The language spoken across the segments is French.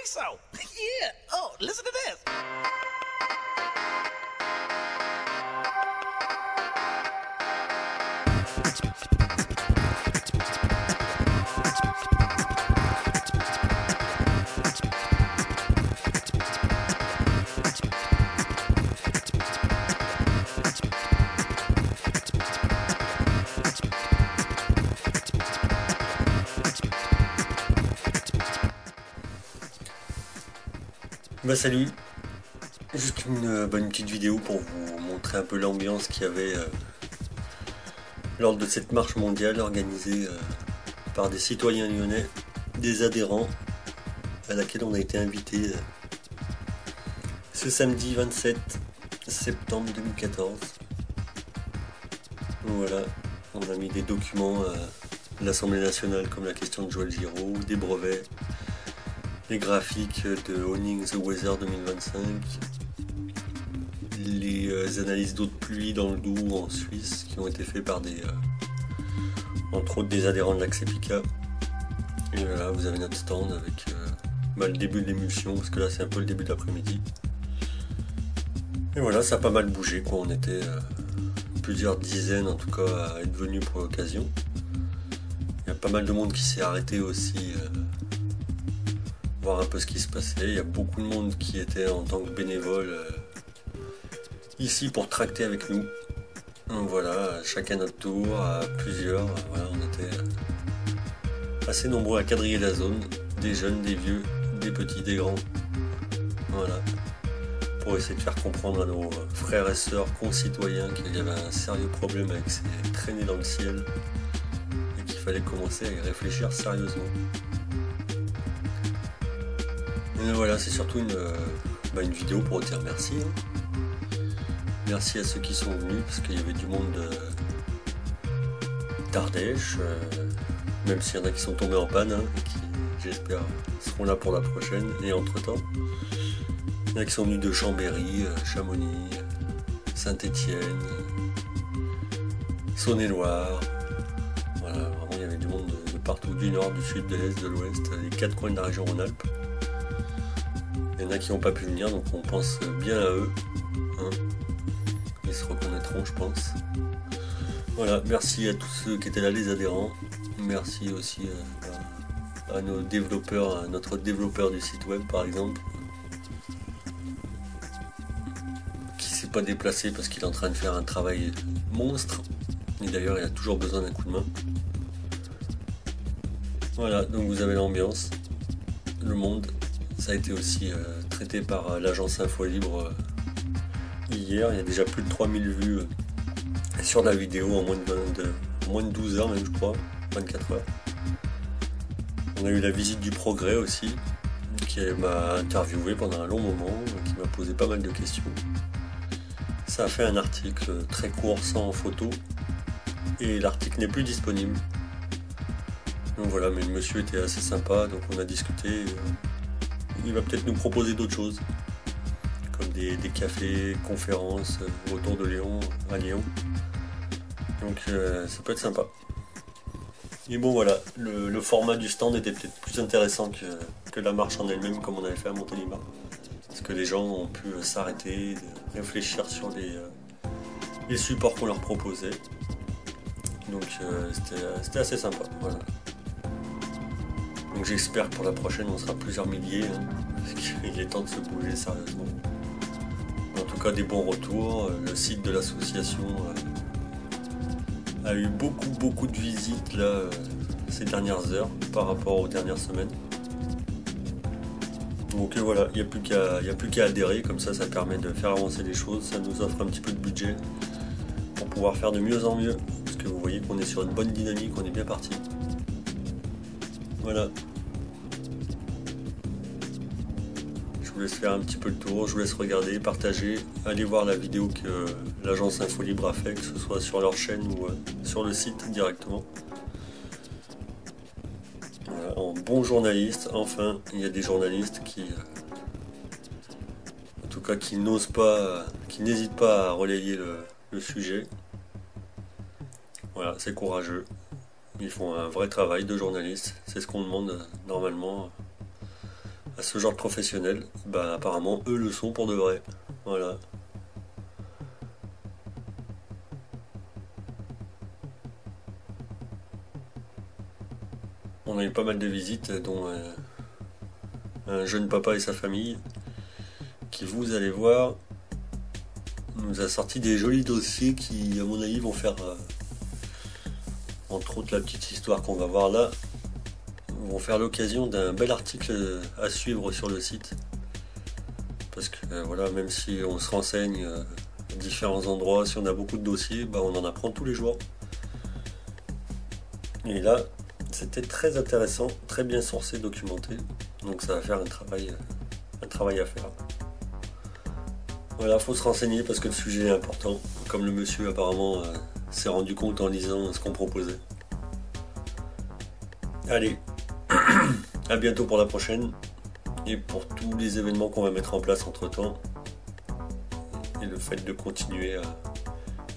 think so. Yeah. Oh, listen to this. Bah salut, juste une petite vidéo pour vous montrer un peu l'ambiance qu'il y avait lors de cette marche mondiale organisée par des citoyens lyonnais, des adhérents à laquelle on a été invité ce samedi 27 septembre 2014. Voilà, on a mis des documents de l'Assemblée nationale comme la question de Joël Giraud, des brevets, les graphiques de Owning the Weather 2025, les analyses d'eau de pluie dans le Doubs en Suisse qui ont été faites par des entre autres des adhérents de l'Axepica. Et voilà, vous avez notre stand avec le début de l'émulsion, parce que là c'est un peu le début d'après-midi. Et voilà, ça a pas mal bougé quoi, on était plusieurs dizaines en tout cas à être venus pour l'occasion. Il y a pas mal de monde qui s'est arrêté aussi voir un peu ce qui se passait. Il y a beaucoup de monde qui était en tant que bénévole ici pour tracter avec nous. Donc voilà, chacun notre tour, à plusieurs. Voilà, on était assez nombreux à quadriller la zone, des jeunes, des vieux, des petits, des grands. Voilà, pour essayer de faire comprendre à nos frères et sœurs concitoyens qu'il y avait un sérieux problème avec ces traînées dans le ciel et qu'il fallait commencer à y réfléchir sérieusement. Et voilà, c'est surtout une vidéo pour dire merci. Merci à ceux qui sont venus, parce qu'il y avait du monde d'Ardèche, même s'il y en a qui sont tombés en panne, et qui, j'espère, seront là pour la prochaine, et entre-temps. Il y en a qui sont venus de Chambéry, Chamonix, Saint-Étienne, Saône-et-Loire. Voilà, vraiment il y avait du monde de partout, du nord, du sud, de l'est, de l'ouest, les quatre coins de la région Rhône-Alpes. Il y en a qui n'ont pas pu venir, donc on pense bien à eux. Hein. Ils se reconnaîtront, je pense. Voilà, merci à tous ceux qui étaient là, les adhérents. Merci aussi à nos développeurs, à notre développeur du site web par exemple, qui s'est pas déplacé parce qu'il est en train de faire un travail monstre. Et d'ailleurs, il a toujours besoin d'un coup de main. Voilà, donc vous avez l'ambiance, le monde. Ça a été aussi traité par l'agence Info Libre hier. Il y a déjà plus de 3000 vues sur la vidéo en moins de 12 heures même, je crois, 24 heures. On a eu la visite du Progrès aussi, qui m'a interviewé pendant un long moment, qui m'a posé pas mal de questions. Ça a fait un article très court, sans photo, et l'article n'est plus disponible. Donc voilà, mais le monsieur était assez sympa, donc on a discuté. Il va peut-être nous proposer d'autres choses, comme des cafés, conférences autour de Lyon, à Lyon. Donc ça peut être sympa. Et bon voilà, le format du stand était peut-être plus intéressant que la marche en elle-même comme on avait fait à Montélimar. Parce que les gens ont pu s'arrêter, réfléchir sur les supports qu'on leur proposait. Donc c'était assez sympa. Voilà. Donc j'espère que pour la prochaine on sera plusieurs milliers, parce qu'il est temps de se bouger sérieusement. En tout cas des bons retours, le site de l'association a eu beaucoup de visites là, ces dernières heures par rapport aux dernières semaines. Donc voilà, il n'y a plus qu'à adhérer, comme ça permet de faire avancer les choses, ça nous offre un petit peu de budget pour pouvoir faire de mieux en mieux, parce que vous voyez qu'on est sur une bonne dynamique, on est bien parti. Voilà. Je vous laisse faire un petit peu le tour, je vous laisse regarder, partager, allez voir la vidéo que l'agence Info Libre a fait, que ce soit sur leur chaîne ou sur le site directement. Voilà, en bon journaliste, enfin, il y a des journalistes qui, en tout cas, qui n'osent pas, qui n'hésitent pas à relayer le sujet. Voilà, c'est courageux. Ils font un vrai travail de journaliste, c'est ce qu'on demande normalement à ce genre de professionnels, bah apparemment eux le sont pour de vrai. Voilà. On a eu pas mal de visites, dont un jeune papa et sa famille, qui, vous allez voir, nous a sorti des jolis dossiers qui, à mon avis, vont faire, entre autres la petite histoire qu'on va voir là, vont faire l'occasion d'un bel article à suivre sur le site. Parce que voilà, même si on se renseigne à différents endroits, si on a beaucoup de dossiers, bah, on en apprend tous les jours. Et là, c'était très intéressant, très bien sourcé, documenté. Donc ça va faire un travail à faire. Voilà, faut se renseigner parce que le sujet est important. Comme le monsieur apparemment s'est rendu compte en lisant ce qu'on proposait. Allez, à bientôt pour la prochaine. Et pour tous les événements qu'on va mettre en place entre temps. Et le fait de continuer à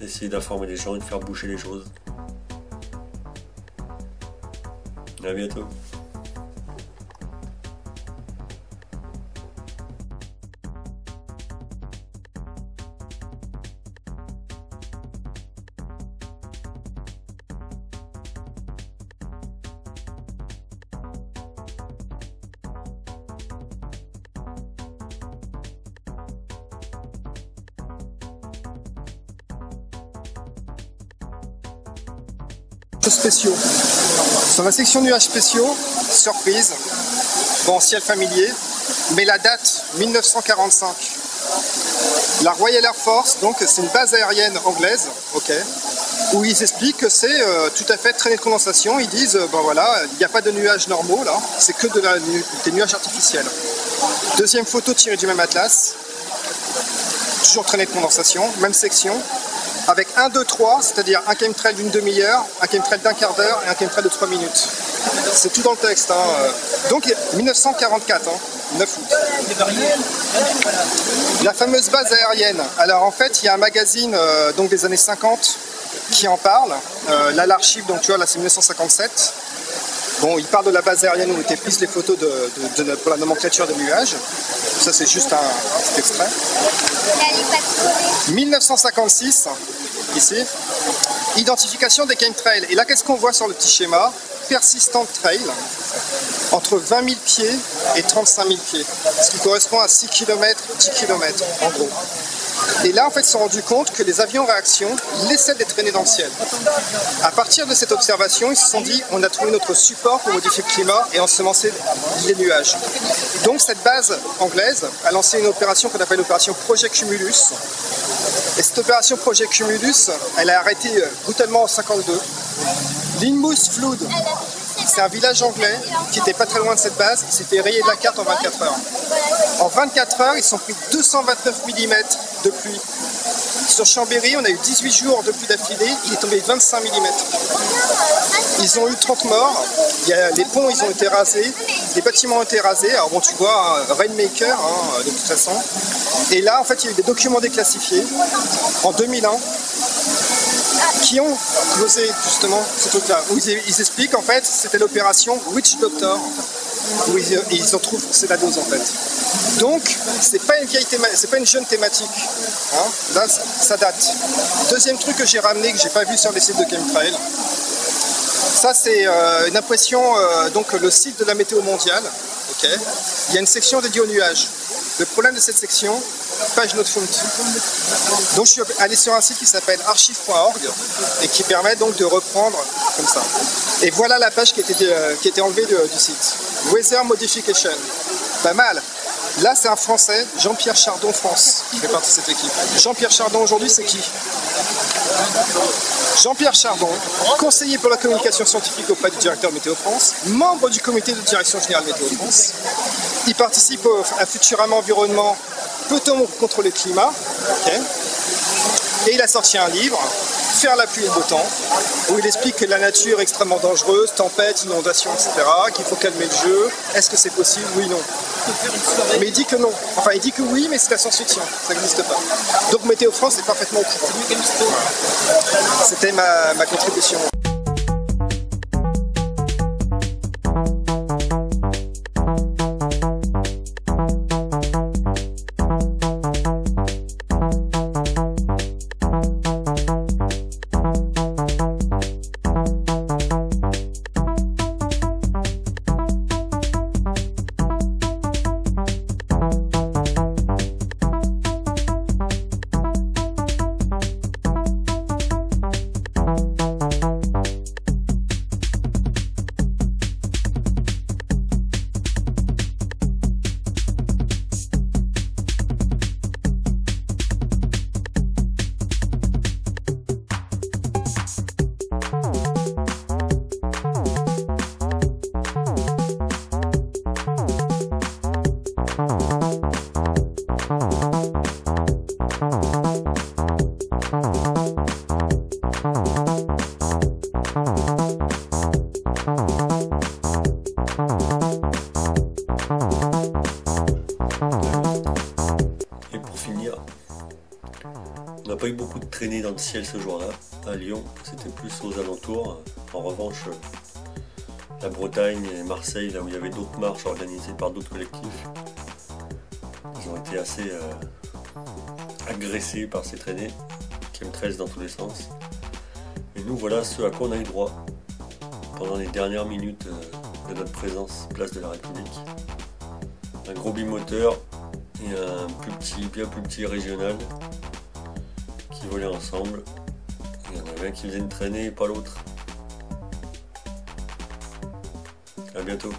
essayer d'informer les gens et de faire bouger les choses. À bientôt. Spéciaux. Sur la section nuages spéciaux, surprise, bon, ciel familier, mais la date 1945. La Royal Air Force, donc c'est une base aérienne anglaise, ok, où ils expliquent que c'est tout à fait traînée de condensation. Ils disent, ben voilà, il n'y a pas de nuages normaux là, c'est que des nuages artificiels. Deuxième photo tirée du même atlas, toujours traînée de condensation, même section. Avec 1, 2, 3, c'est-à-dire un chemtrail d'une demi-heure, un chemtrail d'un quart d'heure et un chemtrail de 3 minutes. C'est tout dans le texte. Hein. Donc 1944, 9 août. La fameuse base aérienne. Alors en fait, il y a un magazine donc des années 50 qui en parle. Là, l'archive, donc tu vois, là c'est 1957. Bon, il parle de la base aérienne où étaient prises les photos pour la nomenclature des nuages. Ça, c'est juste un petit extrait. 1956, ici, identification des chemtrails. Et là, qu'est-ce qu'on voit sur le petit schéma? Persistant trail, entre 20 000 pieds et 35 000 pieds, ce qui correspond à 6 km, 10 km, en gros. Et là, en fait, ils se sont rendus compte que les avions réaction laissaient des traînées dans le ciel. À partir de cette observation, ils se sont dit, on a trouvé notre support pour modifier le climat et ensemencer les nuages. Donc, cette base anglaise a lancé une opération qu'on appelle l'opération Project Cumulus. Et cette opération Project Cumulus, elle a arrêté brutalement en 52. Lynmouth Flood, c'est un village anglais qui n'était pas très loin de cette base, il s'est fait rayer de la carte en 24 heures. En 24 heures, ils sont pris 229 mm de pluie. Sur Chambéry, on a eu 18 jours de pluie d'affilée, il est tombé 25 mm. Ils ont eu 30 morts, les ponts ils ont été rasés, les bâtiments ont été rasés, alors bon tu vois, un rainmaker de toute façon. Et là en fait il y a eu des documents déclassifiés en 2001 qui ont causé justement ce truc-là, où ils expliquent en fait c'était l'opération Witch Doctor, où ils en trouvent, c'est la dose en fait. Donc c'est pas une vieille c'est pas une jeune thématique, hein. Là ça date. Deuxième truc que j'ai ramené, que j'ai pas vu sur les sites de chemtrail, ça c'est une impression, donc le site de la météo mondiale, ok. Il y a une section dédiée aux nuages. Le problème de cette section, page not found. Donc je suis allé sur un site qui s'appelle archive.org et qui permet donc de reprendre comme ça. Et voilà la page qui était enlevée du site. Weather Modification. Pas mal. Là c'est un Français, Jean-Pierre Chardon France, qui fait partie de cette équipe. Jean-Pierre Chardon aujourd'hui c'est qui? Jean-Pierre Chardon, conseiller pour la communication scientifique auprès du directeur Météo France, membre du comité de direction générale Météo France. Il participe à Futurama Environnement, peut-on contrôler le climat, okay. Et il a sorti un livre, Faire la pluie et le beau temps, où il explique que la nature est extrêmement dangereuse, tempête, inondation, etc., qu'il faut calmer le jeu. Est-ce que c'est possible? Oui, non. Mais il dit que non. Enfin, il dit que oui, mais c'est la science-fiction, ça n'existe pas. Donc Météo France est parfaitement au courant. C'était ma contribution. n'a pas eu beaucoup de traînées dans le ciel ce jour-là. À Lyon, c'était plus aux alentours. En revanche, la Bretagne et Marseille, là où il y avait d'autres marches organisées par d'autres collectifs, ils ont été assez agressés par ces traînées, chemtrails dans tous les sens. Et nous, voilà ce à quoi on a eu droit pendant les dernières minutes de notre présence place de la République. Un gros bimoteur et un bien plus petit régional qui volaient ensemble. Il y en avait un qui faisait une traînée et pas l'autre. À bientôt.